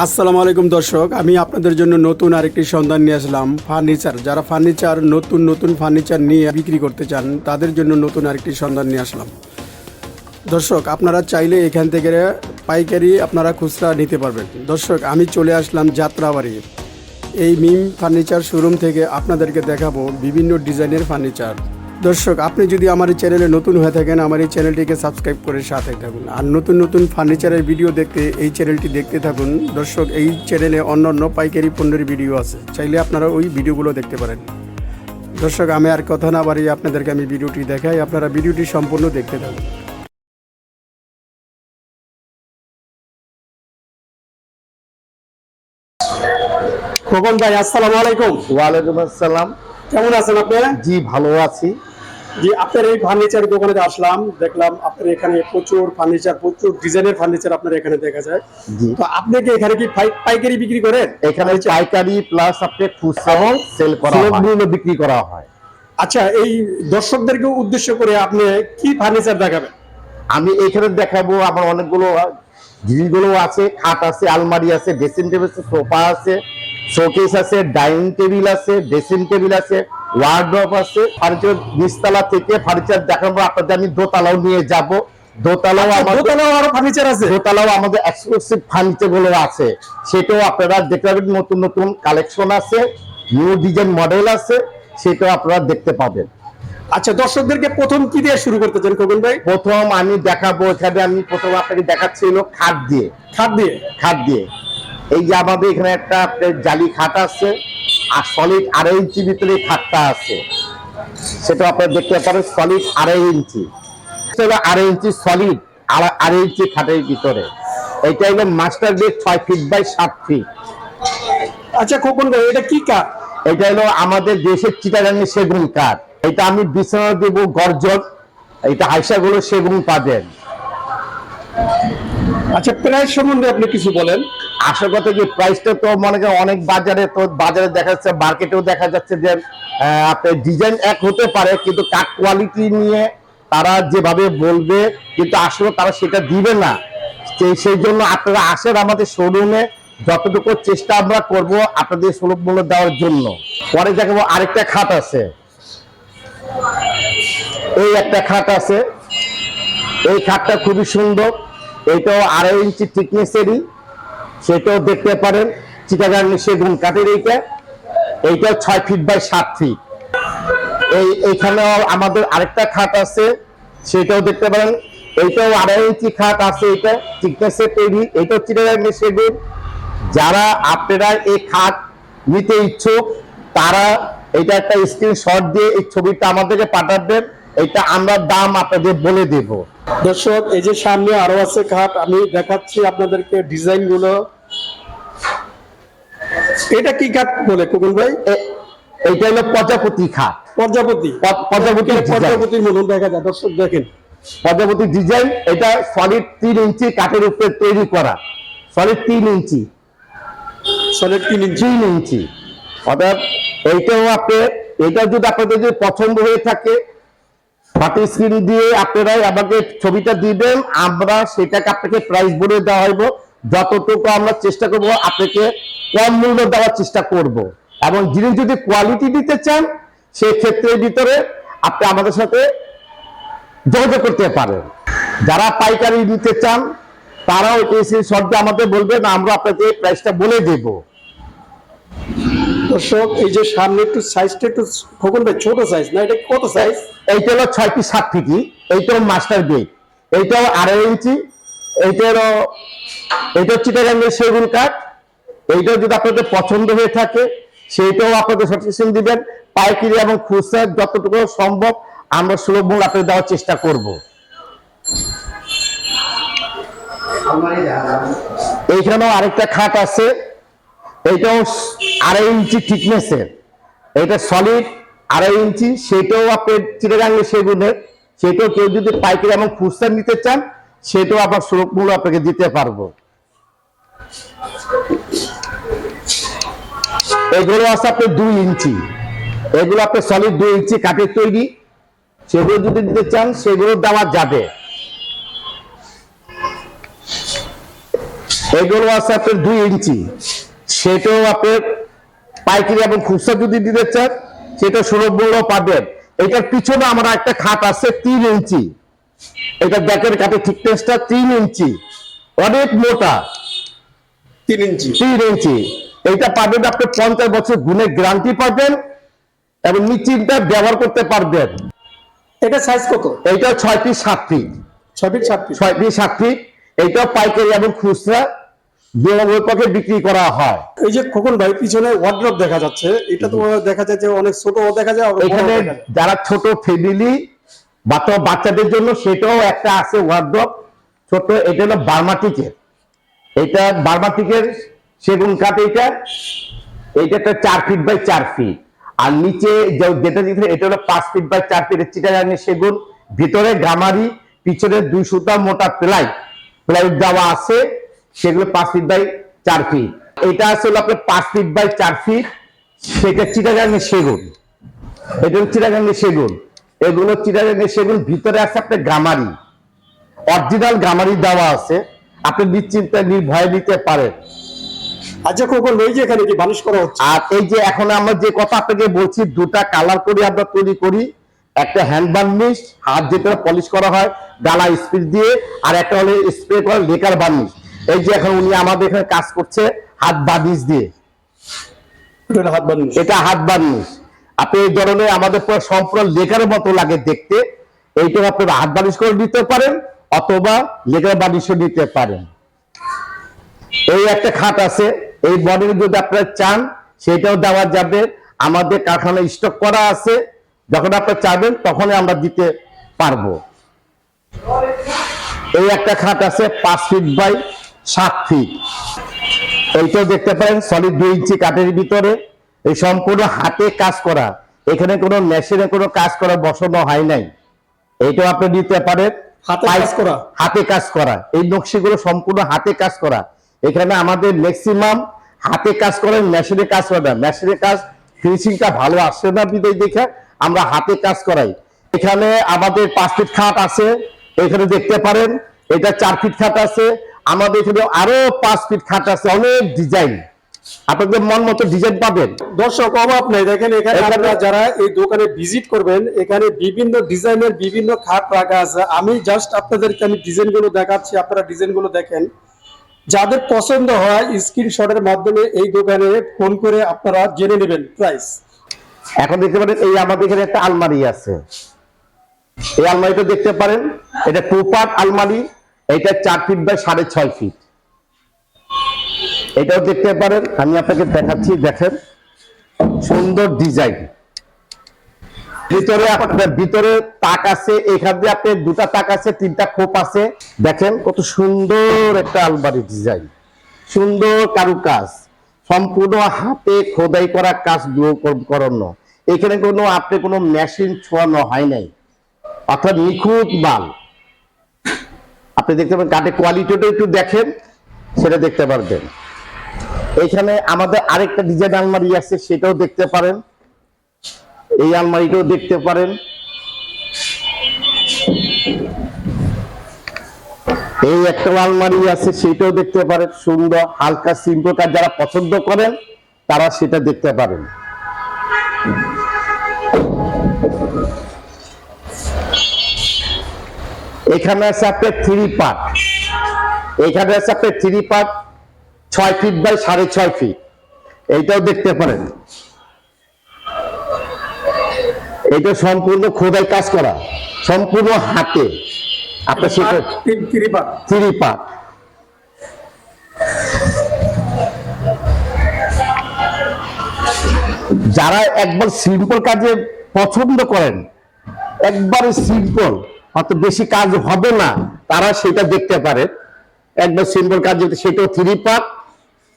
আসসালামু আলাইকুম দর্শক, আমি আপনাদের জন্য নতুন আরেকটি সন্ধান নিয়ে আসলাম। ফার্নিচার, যারা ফার্নিচার নতুন নতুন ফার্নিচার নিয়ে বিক্রি করতে চান তাদের জন্য নতুন আরেকটি সন্ধান নিয়ে আসলাম। দর্শক, আপনারা চাইলে এখান থেকে পাইকারি আপনারা খুচরা নিতে পারবেন। দর্শক, আমি চলে আসলাম যাত্রাবাড়ি। এই মিম ফার্নিচার শোরুম থেকে আপনাদেরকে দেখাবো বিভিন্ন ডিজাইনের ফার্নিচার। দর্শক, আপনি যদি আমার এই চ্যানেলে নতুন হয়ে থাকেন, আমার এই চ্যানেলটিকে সাবস্ক্রাইব করে সাথে থাকুন। আর নতুন নতুন ফার্নিচারের ভিডিও দেখতে এই চ্যানেলটি দেখতে থাকুন। দর্শক, এই চ্যানেলে অন্য পাইকারি পণ্যের ভিডিও আছে, চাইলে আপনারা ওই ভিডিওগুলো দেখতে পারেন। দর্শক, আমি আর কথা না বাড়িয়ে আপনাদেরকে আমি ভিডিওটি দেখাই, আপনারা ভিডিওটি সম্পূর্ণ দেখতে থাকুন। খোকন ভাই, আসসালামু আলাইকুম। ওয়ালাইকুম আসসালাম। কেমন আছেন আপনি? জি, ভালো আছি। জি, আপনার এই ফার্নিচার দোকানে আসলাম, দেখলাম আপনার এখানে প্রচুর ফার্নিচার, প্রচুর ডিজাইনের ফার্নিচার আপনার এখানে দেখা যায়। জি, তো আপনি কি এখানে কি পাইকারি বিক্রি করেন? এখানে পাইকারি প্লাস আপনি খুচরা সেল করা হয়, সুলভ মূল্যে বিক্রি করা হয়। আচ্ছা, এই দর্শকদেরকে উদ্দেশ্য করে আপনি কি ফার্নিচার দেখাবেন? আমি এখানে দেখাবো আমার অনেকগুলো জিনিসগুলো আছে। খাট আছে, আলমারি আছে, ড্রেসিং টেবিল আছে, সোফা আছে, শোকেস আছে, ডাইনিং টেবিল আছে, ড্রেসিং টেবিল আছে, ওয়ার্ডরোব আছে। ফার্নিচার নিচতলা থেকে ফার্নিচার দেখাবো আপনাদের, আমি দোতলাও নিয়ে যাব। দোতলাও আরো ফার্নিচার আছে? দোতলাও আমাদের এক্সক্লুসিভ ফার্নিচার গুলো আছে, সেটাও আপনারা দেখতে পাবেন। নতুন নতুন কালেকশন আছে, নিউ ডিজাইন মডেল আছে, সেটাও আপনারা দেখতে পাবেন। আচ্ছা, দর্শকদেরকে প্রথম কি দিয়ে শুরু করতে চান খোকন ভাই? প্রথম আমি দেখাবো, এখানে আমি প্রথম আপনাকে দেখাচ্ছি হলো খাট দিয়ে। খাট দিয়ে এই যে আমাদের এখানে একটা আপনার জালি খাট আছে, আর সলিড 2.5 ইঞ্চি ভিতরে খাটটা আছে, সেটা আপনারা দেখতে পারেন। সলিড 2.5 ইঞ্চি, 2.5 ইঞ্চি সলিড, 2.5 ইঞ্চি খাটের ভিতরে। এটা হলো master bed 6 feet by 7 feet. আচ্ছা খোকন ভাই, এটা কি কাঠ? এটা হলো আমাদের দেশের চিটাগাংয়ের সেগুন কাঠ। এটা আমি বিছানা দেবো গর্জন, এটা হাইসাগুলো সেগুন পাবেন। আচ্ছা, প্রাইস সম্বন্ধে আপনি কিছু বলেন। আসল কথা যে প্রাইসটা তো মনে করেন অনেক বাজারে দেখা যাচ্ছে, মার্কেটেও দেখা যাচ্ছে যে আপনার ডিজাইন এক হতে পারে, কিন্তু কাঠ কোয়ালিটি নিয়ে তারা যেভাবে বলবে, কিন্তু আসলে তারা সেটা দিবে না। সেই জন্য আপনারা আসেন আমাদের শোরুমে, যতটুকু চেষ্টা আমরা করব আপনাদের সুলভ মূল্য দেওয়ার জন্য। পরে দেখাবো আরেকটা খাট আছে, এই একটা খাট আছে। এই খাটটা খুবই সুন্দর, এইটাও 2.5 ইঞ্চি থিকনেসেরই, সেটাও দেখতে পারেন। চিটাগাং সেগুন কাঠের এইটাও 6 ফিট বাই 7 ফিট। এইখানেও আমাদের আরেকটা খাট আছে, সেটাও দেখতে পারেন। এইটাও 2.5 ইঞ্চি খাট আছে, এটা থিকনেসের তৈরি, এইটাও চিটাগাং সেগুন। যারা আপনারা এই খাট নিতে ইচ্ছুক, তারা এটা একটা স্ক্রিনশট দিয়ে এই ছবিটা আমাদেরকে পাঠাবেন, এটা আমরা দাম আপনাদের বলে দেব। দর্শক, এই যে সামনে আরো আছে খাট, আমি দেখাচ্ছি আপনাদেরকে ডিজাইন গুলো। এটা কি কাঠ বলে খোকন ভাই? এইটা হলো প্রজাপতি খাট। প্রজাপতির মতন দেখা যায়। দর্শক দেখেন, প্রজাপতি ডিজাইন। এটা সলিড 3 ইঞ্চি কাঠের উপরে তৈরি করা, সলিড 3 ইঞ্চি, অর্থাৎ এইটাও আপনার, এটা যদি আপনাদের যদি পছন্দ হয়ে থাকে, বাটি স্ক্রিন দিয়ে আপনারা আমাকে ছবিটা দিবেন, আমরা সেটাকে আপনাকে প্রাইস বলে দেওয়া হইব। যতটুকু আমরা চেষ্টা করব আপনাকে কম মূল্য দেওয়ার চেষ্টা করব, এবং যিনি যদি কোয়ালিটি দিতে চান সেই ক্ষেত্রের ভিতরে আপনি আমাদের সাথে যোগাযোগ করতে পারেন। যারা পাইকারি নিতে চান তারাও এই শর্তে আমাদের বলবেন, আমরা আপনাদের প্রাইসটা বলে দেব। দর্শক, এই যে সামনে একটু সাইজটা একটু খোকন ভাই ছোট সাইজ না, এটা কত সাইজ? এইটা হলো 6 ফিট 7 ফিটই, এইটাও মাস্টার বেড, এইটাও 2.5 ইঞ্চি, এইটাও চিটাগাংয়ের সেগুন কাঠ। এইটাও যদি আপনাদের পছন্দ হয়ে থাকে সেইটাও আপনাদের সাজেশন দিবেন। পাইকারি এবং খুচরা যতটুকু সম্ভব আমরা সুলভ মূল্য আপনাদের দেওয়ার চেষ্টা করব। এইখানেও আরেকটা খাট আছে, এইটাও 2.5 ইঞ্চি থিকনেসের, এটা সলিড 2.5 ইঞ্চি, সেটাও আপনার চিটাগাংয়ের সেগুনের। সেটাও কেউ যদি পাইকারি এবং খুচরা নিতে চান সেটাও আপনার সুলভ মূল্য আপনাকে দিতে পারবো। এগুলো আছে আপনার 2 ইঞ্চি, এগুলো আপনার সলিড 2 ইঞ্চি কাঠের তৈরি, সেগুলো যদি নিতে চান সেগুলো দেওয়া যাবে। এগুলো আছে আপনার 2 ইঞ্চি, সেটাও আপনার পাইকারি এবং খুচরা যদি দিতে চান সেটা সুলভ মূল্য পাবেন। এটার পিছনে আমরা একটা খাট আছে 3 ইঞ্চি, এটা দেখেন কাঠের থিকনেসটা 3 ইঞ্চি, অনেক মোটা, 3 ইঞ্চি। 3 ইঞ্চি। এটা পাবেন আপনি 50 বছর গুণের গ্যারান্টি পাবেন এবং নিশ্চিন্তে ব্যবহার করতে পারবেন। এটা সাইজ কত? এইটা 6 feet 7 feet, 6 feet 7 feet. 6 feet 7 feet. এইটা পাইকারি এবং খুচরা দুই পক্ষে বিক্রি করা হয়। এই যে খোকন ভাই পিছনে ওয়ার্ড্রপ দেখা যাচ্ছে, এটা তো দেখা যায় যে অনেক ছোটও দেখা যায়, আবার বড়ও এখানে দেখা যায়। যারা ছোট ফ্যামিলি বা তো বাচ্চাদের জন্য সেটাও একটা আছে ওয়ার্ড্রপ ছোট। এটা হলো বার্মাটিকের, এটা বার্মাটিকের সেগুন কাঠ। এইটা একটা 4 ফিট বাই 4 ফিট। আর নিচে যেটা দিতে এটা হলো 5 ফিট বাই 4 ফিট চিটাগাংয়ের সেগুন। ভিতরে গামারি, পিছনে 2 সুতা মোটা প্লাই দেওয়া আছে, সেগুলো 5 ফিট বাই 4 ফিট। এটা আছে হলো আপনার 5 ফিট বাই 4 ফিট, সেটা চিটাগাংয়ের সেগুন। এটা হলো চিটাগাংয়ের সেগুন, এগুলো চিটাগাংয়ের সেগুন। ভিতরে আছে আপনার গামারি, অরিজিনাল গামারি দেওয়া আছে, আপনি নিশ্চিন্তে নির্ভয়ে নিতে পারেন। আচ্ছা খোকন ভাই, যে এখানে কি বানিশ করা হচ্ছে? আর এই যে এখন আমরা যে কথা আপনাকে বলছি, 2টা কালার করে আমরা তৈরি করি। একটা হ্যান্ড বার্নিশ, হাত যেটা পলিশ করা হয় ডালা স্পিড দিয়ে, আর একটা হলো স্প্রে করা লেকার বার্নিশ। এই যে এখন উনি আমাদের এখানে কাজ করছে হাত বার্নিশ দিয়ে, এটা হাত বানিশ। এটা হাত বার্নিশ। আপনি এই ধরনের আমাদের পুরো সম্পূর্ণ লেকারের মতো লাগে দেখতে, এইটা আপনি হাত বার্নিশ করে নিতে পারেন অথবা লেকার বার্নিশও নিতে পারেন। এই একটা খাট আছে, এই মডেল যদি আপনারা চান সেটাও দেওয়া যাবে, আমাদের কারখানায় স্টক করা আছে, যখন আপনারা চাইবেন তখনই আমরা দিতে পারবো। এই একটা খাট আছে 5 ফিট বাই 7 ফিট, এইটাও দেখতে পারেন সলিড 2 ইঞ্চি কাঠের ভিতরে। এই সম্পূর্ণ হাতে কাজ করা, এখানে কোনো মেশিনে কোনো কাজ করা বসানো হয় নাই। এইটাও আপনি নিতে পারেন, হাতে কাজ করা। হাতে কাজ করা। এই নকশিগুলো সম্পূর্ণ হাতে কাজ করা। এখানে আমাদের ম্যাক্সিমাম হাতে কাজ করে, মেশিনে কাজ করে না। মেশিনের কাজ ফিনিশিংটা ভালো আসে না বিদায় দেখে আমরা হাতে কাজ করাই। এখানে আমাদের 5 ফিট খাট আছে, এখানে দেখতে পারেন। এটা 4 ফিট খাট আছে, আমাদের এখানে আরো 5 ফিট খাট আছে, অনেক ডিজাইন, আপনাদের মন মতো ডিজাইন পাবেন। দর্শক অভাব নেই, দেখেন এখানে আপনারা যারা এই দোকানে ভিজিট করবেন, এখানে বিভিন্ন ডিজাইনের বিভিন্ন খাট রাখা আছে। আমি জাস্ট আপনাদেরকে আমি ডিজাইনগুলো দেখাচ্ছি, আপনারা ডিজাইনগুলো দেখেন। যাদের পছন্দ হয় স্ক্রিনশটের মাধ্যমে এই দোকানে ফোন করে আপনারা জেনে নেবেন প্রাইস। এখন দেখতে পারেন এই আমাদের এখানে একটা আলমারি আছে, এই আলমারিটা দেখতে পারেন, এটা 2 পার্ট আলমারি। এটা 4 ফিট বাই 6.5 ফিট। এটাও দেখতে পারেন, আমি আপনাকে দেখাচ্ছি, দেখেন সুন্দর ডিজাইন। ভিতরে তাক আছে, এখান দিয়ে আপনার 2টা তাক আছে, 3টা খোপ আছে। দেখেন কত সুন্দর একটা আলমারি ডিজাইন, সুন্দর কারুকাজ, সম্পূর্ণ হাতে খোদাই করা কাজ করানো। এখানে আপনি কোনো মেশিন ছোঁয়ানো হয় নাই, অর্থাৎ নিখুঁত মাল। আপনি দেখতে পাবেন কাঠের কোয়ালিটিটা একটু দেখেন, সেটা দেখতে পারবেন। এখানে আমাদের আরেকটা ডিজাইন আলমারি আছে, সেটাও দেখতে পারেন। এই আলমারিটাও দেখতে পারেন। এই একটা আলমারি আছে, সেটাও দেখতে পারেন। সুন্দর হালকা সিম্পল কাজ যারা পছন্দ করেন তারা সেটা দেখতে পারেন। এখানে আছে আপনার 3 পার্ট, এখানে আছে আপনার 3 পার্ট 6 ফিট বাই 6.5 ফিট। এইটাও দেখতে পারেন। এটা সম্পূর্ণ খোদাই কাজ করা, সম্পূর্ণ হাতে। আপনার সেটা 3 পার্ট। যারা একবার সিম্পল কাজে পছন্দ করেন, একবারে সিম্পল, অত বেশি কাজ হবে না, তারা সেটা দেখতে পারেন। একবার সিম্পল কাজ যেটা, সেটাও 3 পার্ট।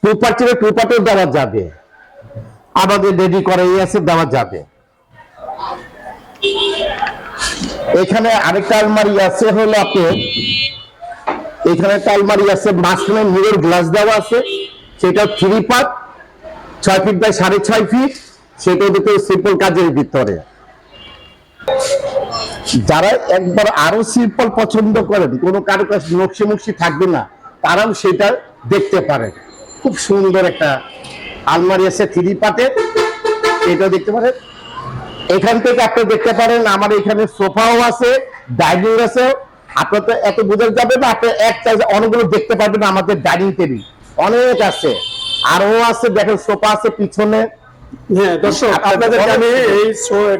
2 পার্ট ছিল, 2 পার্টও দেওয়া যাবে, আমাদের রেডি করাই আছে, দেওয়া যাবে। এখানে আরেকটা আলমারি আছে, হলো আপনার এখানে একটা আলমারি আছে, মাঝখানে মিরর গ্লাস দেওয়া আছে, সেটা 3 পার্ট 6 ফিট বাই 6.5 ফিট। সেটাও দেখতে সিম্পল কাজের ভিতরে। যারা একবার আরো সিম্পল পছন্দ করেন, কোনো কারুকাজ নকশি মুকশি থাকবে না, তারাও সেটা দেখতে পারেন। খুব সুন্দর একটা আলমারি আছে 3 পার্টের, এটা দেখতে পারেন। এখান থেকে আপনি দেখতে পারেন আমার এখানে সোফাও আছে, ডাইনিং আছে। আপনার তো এত বোঝা যাবে না, আপনি এক চাইজে অনেকগুলো দেখতে পারবেন। আমাদের ডাইনিং টেবিল অনেক আছে, আরো আছে, দেখেন সোফা আছে পিছনে। হ্যাঁ দর্শক, আপনাদেরকে আমি এই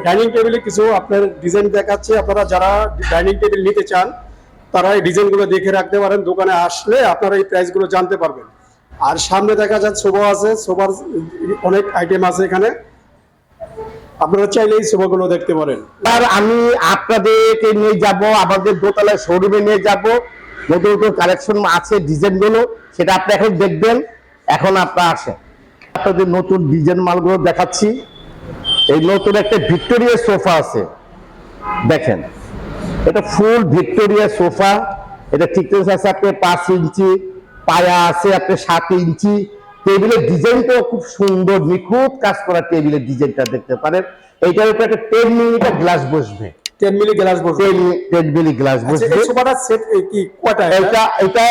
ডাইনিং টেবিলে কিছু আপনার ডিজাইন দেখাচ্ছি। আপনারা যারা ডাইনিং টেবিল নিতে চান তারা এই ডিজাইনগুলো দেখে রাখতে পারেন, দোকানে আসলে আপনারা এই প্রাইসগুলো জানতে পারবেন। আর সামনে দেখা যাচ্ছে সোফা আছে, সোফার অনেক আইটেম আছে এখানে, আপনারা চাইলে এই সোফাগুলো দেখতে পারেন। আর আমি আপনাদেরকে নিয়ে যাব আমাদের দোতলায় শোরুমে নিয়ে যাব, নতুন নতুন কালেকশন আছে ডিজাইন গুলো, সেটা আপনি এখন দেখবেন। এখন আপনারা আসেন, আপনাদের নতুন ডিজাইন মালগুলো দেখাচ্ছি। এই নতুন একটা ভিক্টোরিয়া সোফা আছে, দেখেন এটা ফুল ভিক্টোরিয়া সোফা। এটা থিকনেস আছে আপনার 5 ইঞ্চি, পায়া আছে আপনার 7 ইঞ্চি। টেবিলের ডিজাইনটাও খুব সুন্দর, নিখুঁত কাজ করা টেবিলের ডিজাইনটা দেখতে পারেন। এইটার উপরে একটা 10 মিলি গ্লাস বসবে, 10 মিলি গ্লাস বসবে, 10 মিলি গ্লাস বসবে। এই সোফাটা সেট কি কয়টা? এটা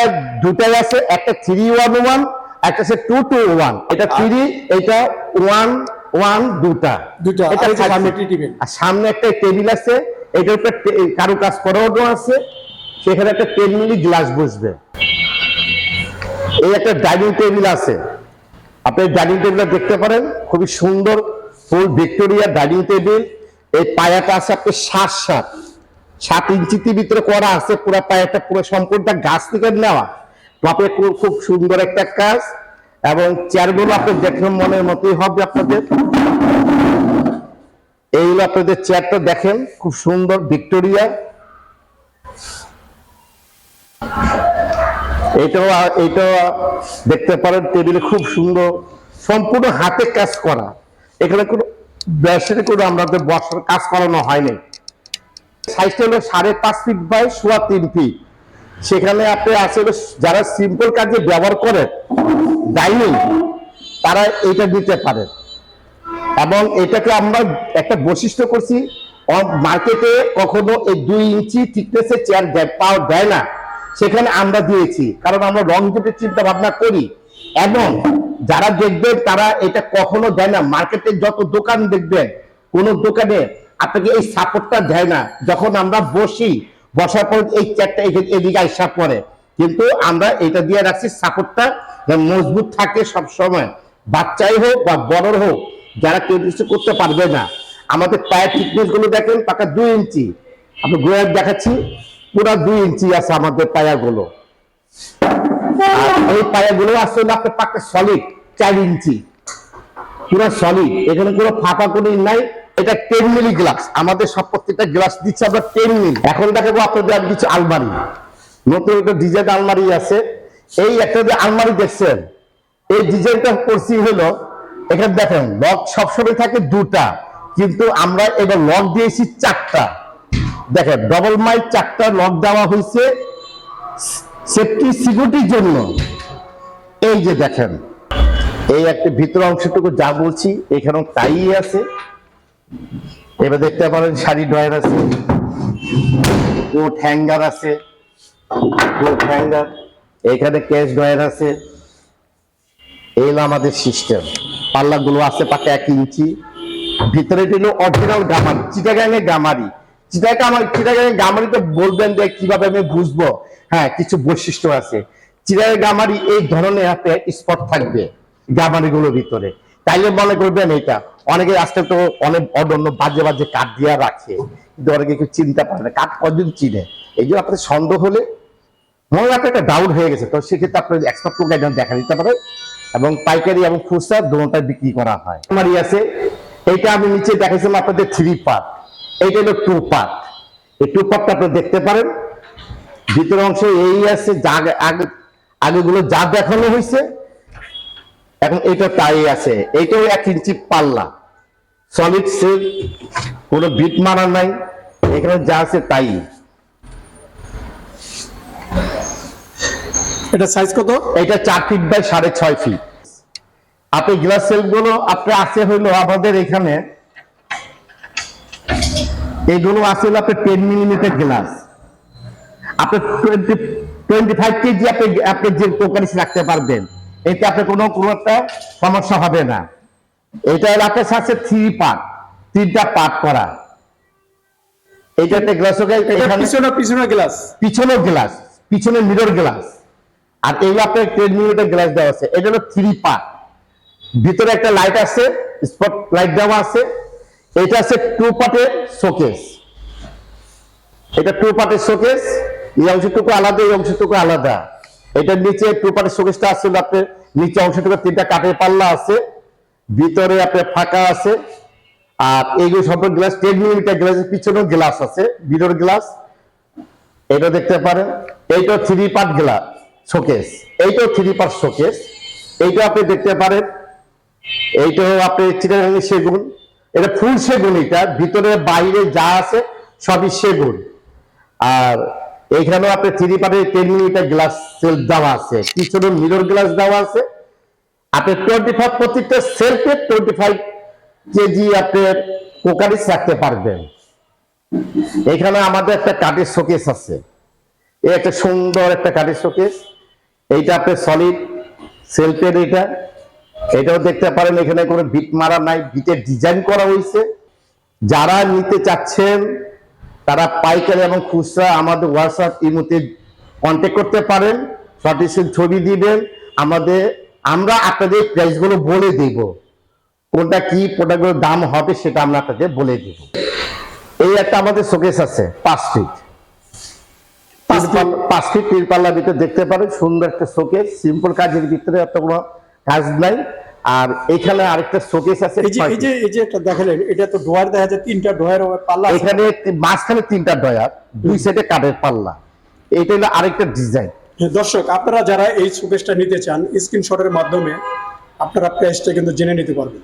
দুটাই আছে, একটা 3-1-1, একটা আছে 2-2-1। এটা 3, এটা 1-1, দুটা। এটা সামনে টেবিল, আর সামনে একটা টেবিল আছে, এটার উপরে কারু কাজ করানো আছে, সেখানে একটা 10 মিলি গ্লাস বসবে। এই একটা ডাইনিং টেবিল আছে, আপনি ডাইনিং টেবিলটা দেখতে পারেন, খুবই সুন্দর ফুল ভিক্টোরিয়া ডাইনিং টেবিল। এই পায়াটা আছে আপনার 7 ইঞ্চির ভিতরে করা আছে, পুরো পায়াটা পুরো সম্পূর্ণটা গাছ থেকে নেওয়া। টপে খুব সুন্দর একটা কাজ, এবং চেয়ারগুলো আপনি দেখেন মনের মতোই হবে আপনাদের। এইগুলো আপনাদের চেয়ারটা দেখেন, খুব সুন্দর ভিক্টোরিয়া। এইটাও দেখতে পারেন, টেবিলে খুব সুন্দর, সম্পূর্ণ হাতে কাজ করা। এখানে কোনো ব্যাসের কোনো আমাদের বসার কাজ করানো হয়নি। সাইজটা হলো 5.5 ফিট বাই 3.25 ফিট। সেখানে আপনি আসলে যারা সিম্পল কাজে ব্যবহার করে ডাইনিং, তারা এটা দিতে পারেন। এবং এটাকে আমরা একটা বৈশিষ্ট্য করছি, মার্কেটে কখনো এই 2 ইঞ্চি থিকনেসের চেয়ার পাওয়া যায় না, সেখানে আমরা দিয়েছি। কারণ আমরা লংজিভিটির চিন্তা ভাবনা করি, এবং যারা দেখবেন তারা এটা কখনো দেয় না। মার্কেটে যত দোকান দেখবেন, কোন দোকানে আপনাকে এই সাপোর্টটা দেয় না। যখন আমরা বসার পর এই চেয়ারটা এদিকে আসা পড়ে, কিন্তু আমরা এটা দিয়ে রাখছি সাপোর্টটা মজবুত থাকে সব সময়। বাচ্চাই হোক বা বড় হোক, যারা কেউ কিছু করতে পারবে না। আমাদের পায়ের থিকনেস গুলো দেখেন, পাকা 2 ইঞ্চি। আপনি গোড়ায় দেখাচ্ছি, পুরো 2 ইঞ্চি আছে আমাদের পায়াগুলো। এই পায়াগুলো আসলে আপনার পাকা সলিড 4 ইঞ্চি, পুরো সলিড, এখানে কোনো ফাঁকা কোনো নাই। এটা 10 মিলি গ্লাস, আমাদের সব প্রত্যেকটা গ্লাস দিচ্ছে আমরা 10 মিলি। এখন দেখাবো আপনাদের কিছু আলমারি, নতুন একটা ডিজাইন আলমারি আছে। এই একটা যে আলমারি দেখছেন, এই ডিজাইনটা করছি হলো, এখানে দেখেন লক সবসময় থাকে 2টা, কিন্তু আমরা এবার লক দিয়েছি 4টা। দেখেন ডবল মাইল 4টা লক দেওয়া হয়েছে সেফটি সিকিউরিটির জন্য। এই যে দেখেন, এই একটা ভিতর অংশটুকু যা বলছি, এখানেও তাই আছে। এবার দেখতে পারেন শাড়ি ড্রয়ার আছে, কোট হ্যাঙ্গার আছে, কোট হ্যাঙ্গার, এখানে ক্যাশ ড্রয়ার আছে। এই হলো আমাদের সিস্টেম। পাল্লা গুলো আছে পাকা 1 ইঞ্চি। ভিতরে দিল অরিজিনাল গামারি, চিটাগাঙের গামারি। চিটাগাঙের গামারিতে বলবেন যে কিভাবে আমি বুঝবো? হ্যাঁ, কিছু বৈশিষ্ট্য আছে। চিটাগাঙের গামারি এই ধরনের হাতে স্পট থাকবে গামারি গুলোর ভিতরে, তাইলে মনে করবেন এটা। অনেকে আজকাল তো অনেক অন্য বাজে বাজে কাঠ দিয়ে রাখে, কিন্তু অনেকে কেউ চিন্তা পারে না কাঠ কতদিন চিনে। এই জন্য আপনাদের সন্দেহ হলে, মনে রাখতে একটা ডাউট হয়ে গেছে, তো সেক্ষেত্রে আপনার এক্সপার্ট লোক একজন দেখা দিতে পারে। এবং পাইকারি এবং খুচরা দুটোটাই বিক্রি করা হয়। আলমারি আছে, এইটা আমি নিচে দেখাইছিলাম আপনাদের 3 পার্ট, এইটা হলো 2 পার্ট। এই 2 পার্টটা আপনি দেখতে পারেন। ভিতর অংশ এই আছে, আগেগুলো যা দেখানো হয়েছে, এখন এটা তাই আছে। এইটাও 1 ইঞ্চি পাল্লা, সলিড সেল, কোনো বিট মারা নাই, এখানে যা আছে তাই। এটা সাইজ কত? এটা 4 ফিট বাই 6.5 ফিট। আপনি গ্লাস সেলফ গুলো আপনি আছে হইলো আমাদের এখানে, এইগুলো আছে হলো আপনার 10 মিলিমিটার গ্লাস। আপনার 25 কেজি আপনি যে কোকারিস রাখতে পারবেন, এতে আপনার কোনো একটা সমস্যা হবে না। এটা আপনার সাথে 3 পার্ট, 3টা পার্ট করা। এইটা একটা গ্লাস, পিছনে গ্লাস, পিছনের গ্লাস, পিছনে মিরর গ্লাস, আর এই আপনার 10 মিনিটের গ্লাস দেওয়া আছে। এটা হলো 3 পার্ট। ভিতরে একটা লাইট আছে, স্পট লাইট দেওয়া আছে। এটা আছে 2 পার্টের শোকেস। এটা 2 পার্টের শোকেস, এই অংশটুকু আলাদা, এই অংশটুকু আলাদা। এটার নিচে 2 পার্টের শোকেসটা আছে, আপনার নিচে অংশটুকু 3টা কাঠের পাল্লা আছে, ভিতরে আপনার ফাঁকা আছে। আর এইগুলো সব গ্লাস 10 মিলিমিটার গ্লাসের পিছনেও গ্লাস আছে, মিরর গ্লাস। এটা দেখতে পারেন। এইটা 3 পার্ট গ্লাস শোকেস, এইটাও 3 পার্ট শোকেস। এইটা আপনি দেখতে পারেন। এইটাও আপনি চিটাগাং সেগুন, এটা ফুল সেগুন। এটা ভিতরে বাইরে যা আছে সবই সেগুন। আর এইখানেও আপনি 3 পার্টের 10 মিলিমিটার গ্লাস সেলফ দেওয়া আছে, পিছনে মিরর গ্লাস দেওয়া আছে। আপনি 25 প্রত্যেকটা সেলফে 25 কেজি আপনার কোকারিস রাখতে পারবেন। এখানে আমাদের একটা কাঠের শোকেস আছে, এই একটা সুন্দর একটা কাঠের শোকেস। এইটা আপনার সলিড সেলফের। এটাও দেখতে পারেন, এখানে কোনো বিট মারা নাই, বিটের ডিজাইন করা হয়েছে। যারা নিতে চাচ্ছেন তারা পাইকারি এবং খুচরা আমাদের হোয়াটসঅ্যাপ ইমোতে কন্ট্যাক্ট করতে পারেন, সঠিক ছবি দিবেন। আমরা আপনাদের প্রাইসগুলো বলে দেব, কোনটা কি প্রোডাক্টগুলোর দাম হবে সেটা আমরা আপনাদের বলে দেব। এই একটা আমাদের শোকেস আছে 5 ফিট, 5 ফিট 3 পাল্লার ভিতরে দেখতে পারেন, সুন্দর একটা শোকেস, সিম্পল কাজের ভিতরে এত কোনো কাজ নাই। আর এখানে আরেকটা শোকেস আছে, এই যে একটা দেখালেন, এটা তো ড্রয়ার দেখা যায়, 3টা ড্রয়ার পাল্লা আছে। এখানে মাঝখানে 3টা ড্রয়ার, 2 সাইডে কাঠের পাল্লা। এটা হলো আরেকটা ডিজাইন। দর্শক, আপনারা যারা এই শোকেসটা নিতে চান, স্ক্রিনশটের মাধ্যমে আপনারা প্রাইসটা কিন্তু জেনে নিতে পারবেন।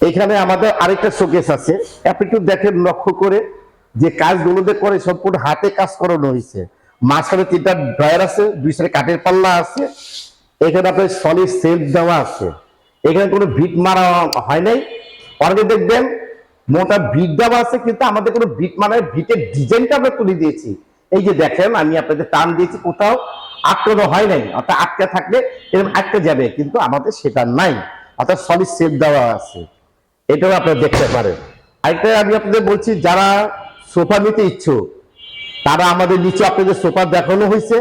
এখানে আমাদের আরেকটা শোকেস আছে, আপনি একটু দেখেন লক্ষ্য করে যে কাজগুলোতে করে সম্পূর্ণ হাতে কাজ করানো হয়েছে। মাঝখানে 3টা ড্রয়ার আছে, 2 সাইডে কাঠের পাল্লা আছে। এখানে আপনার সলিড সেলফ দেওয়া আছে, এখানে কোনো ভিট মারা হয় নাই। অনেকে দেখবেন মোটা ভিট দেওয়া আছে, কিন্তু আমাদের কোনো ভিট মারা, ভিটের ডিজাইনটা আমরা তুলে দিয়েছি। এই যে দেখেন, আমি আপনাদের টান দিয়েছি, কোথাও আটকানো হয় নাই। অর্থাৎ আটকে থাকলে এরকম আটকে যাবে, কিন্তু আমাদের সেটা নাই, অর্থাৎ সলিড সেলফ দেওয়া আছে। এটাও আপনারা দেখতে পারেন। আরেকটা আমি আপনাদের বলছি, যারা সোফা নিতে ইচ্ছুক তারা আমাদের নিচে আপনাদের সোফা দেখানো হয়েছে,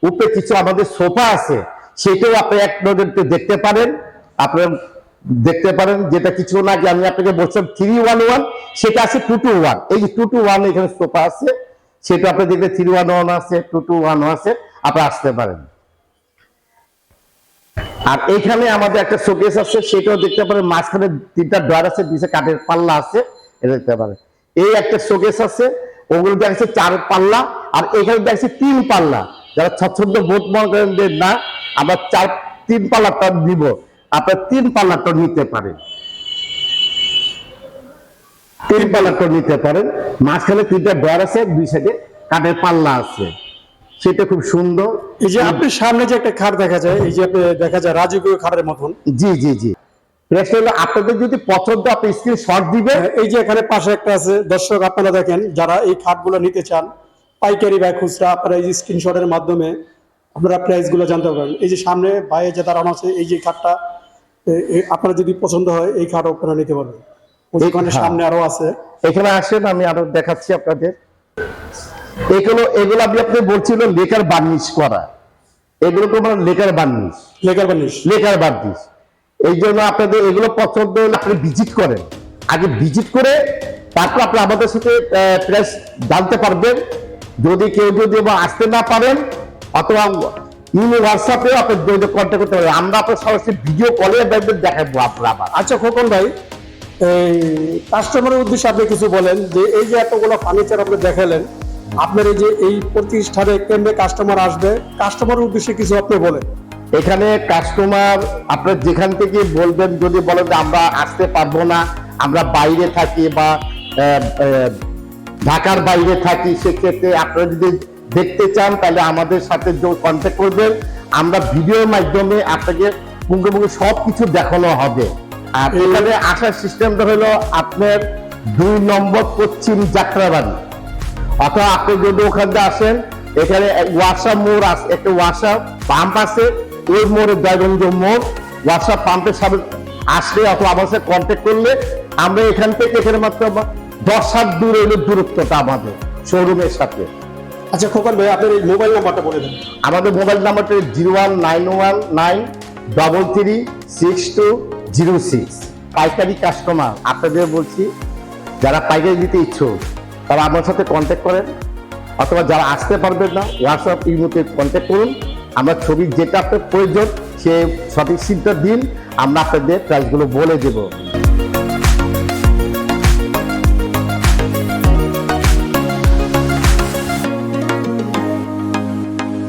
উপরে কিছু আমাদের সোফা আছে, সেটাও আপনি এক নজরে দেখতে পারেন। আপনারা দেখতে পারেন, যেটা কিছু না যে আমি আপনাকে বলছিলাম 311, সেটা আছে 221। এই যে 221 এখানে সোফা আছে, সেটা আপনি দেখলে 311 আছে, 221 আছে, আপনি আসতে পারেন। আর এইখানে আমাদের একটা শোকেস আছে, সেটাও দেখতে পারেন, মাঝখানে 3টা ড্রয়ার আছে, 2 সাইডে কাঠের পাল্লা আছে, এটা দেখতে পারেন। এই একটা শোকেস আছে, ওগুলো দেখছে 4 পাল্লা, আর এখানে দেখছে 3 পাল্লা। যারা স্বচ্ছন্দ বোধ মনে করেন যে না আমরা 3 পাল্লাটা দিব, আপনার 3 পাল্লাটা নিতে পারেন, 3 পাল্লাটা নিতে পারেন। মাঝখানে 3টা ড্রয়ার আছে, 2 সাইডে কাঠের পাল্লা আছে, সেটা খুব সুন্দর। এই যে আপনার সামনে যে একটা খাট দেখা যায়, এই যে আপনি দেখা যায় রাজকীয় খাটের মতন। জি জি জি, প্রেসটা হলো আপনাদের যদি পছন্দ, আপনি স্ক্রিনশট দিবেন। এই যে এখানে পাশে একটা আছে। দর্শক, আপনারা দেখেন, যারা এই খাটগুলো নিতে চান পাইকারি বা খুচরা, আপনারা এই যে স্ক্রিনশটের মাধ্যমে আপনারা প্রাইসগুলো জানতে পারবেন। এই যে সামনে ভাইয়ে যে দাঁড়ানো আছে, এই যে খাটটা আপনারা যদি পছন্দ হয়, এই খাট আপনারা নিতে পারবেন। ওখানে সামনে আরো আছে, এখানে আসেন, আমি আরো দেখাচ্ছি আপনাদের। এগুলো আমি আপনাদের বলছিল লেকার বার্নিশ করা, এগুলো তো মানে লেকার বার্নিশ। এই জন্য আপনাদের এগুলো পছন্দ হলে আপনি ভিজিট করেন, আগে ভিজিট করে তারপর আপনি আমাদের সাথে প্রাইস জানতে পারবেন। যদি কেউ আসতে না পারেন, অথবা হোয়াটসঅ্যাপে আপনি কন্ট্যাক্ট করতে পারেন, আমরা আপনার সরাসরি ভিডিও কলে দেখাবো আপনার। আচ্ছা খোকন ভাই, এই কাস্টমারের উদ্দেশ্যে আপনি কিছু বলেন, যে এই যে এতগুলো ফার্নিচার আপনি দেখালেন, আপনার এই যে এই প্রতিষ্ঠানে কেন্দ্রে কাস্টমার আসবে, কাস্টমারের উদ্দেশ্যে কিছু আপনি বলেন। এখানে কাস্টমার আপনার যেখান থেকে বলবেন, যদি বলেন যে আমরা আসতে পারবো না, আমরা বাইরে থাকি বা ঢাকার বাইরে থাকি, সেক্ষেত্রে আপনারা যদি দেখতে চান তাহলে আমাদের সাথে কন্ট্যাক্ট করবেন। আমরা ভিডিওর মাধ্যমে আপনাকে পুঙ্খানুপুঙ্খ সবকিছু দেখানো হবে। আর এখানে আসার সিস্টেমটা হলো আপনার 2 নম্বর পশ্চিম যাত্রাবাড়ি, অথবা আপনি যদি ওখান থেকে আসেন এখানে ওয়াশাপ মোড় আছে, একটা ওয়াশাপ পাম্প আছে, ওই মোড়ে দয়গঞ্জ মোড় ওয়াশাপ পাম্পের সামনে আসলে অথবা আমার সাথে কন্ট্যাক্ট করলে আমরা এখান থেকে এখানে মাত্র 10 হাত দূর হইল দূরত্বটা আমাদের শোরুমের সাথে। আচ্ছা খোকন ভাই, আপনার এই মোবাইল নাম্বারটা বলে দেন। আমাদের মোবাইল নাম্বারটা 01919336206। পাইকারি কাস্টমার আপনাদের বলছি, যারা পাইকারি দিতে ইচ্ছুক তারা আমার সাথে কন্ট্যাক্ট করেন, অথবা যারা আসতে পারবেন না হোয়াটসঅ্যাপ ইমোতে কন্ট্যাক্ট করুন। আমরা ছবি যেটা আপনার প্রয়োজন সে সঠিক সিটটা দিন, আমরা আপনাদের প্রাইসগুলো বলে দেবো।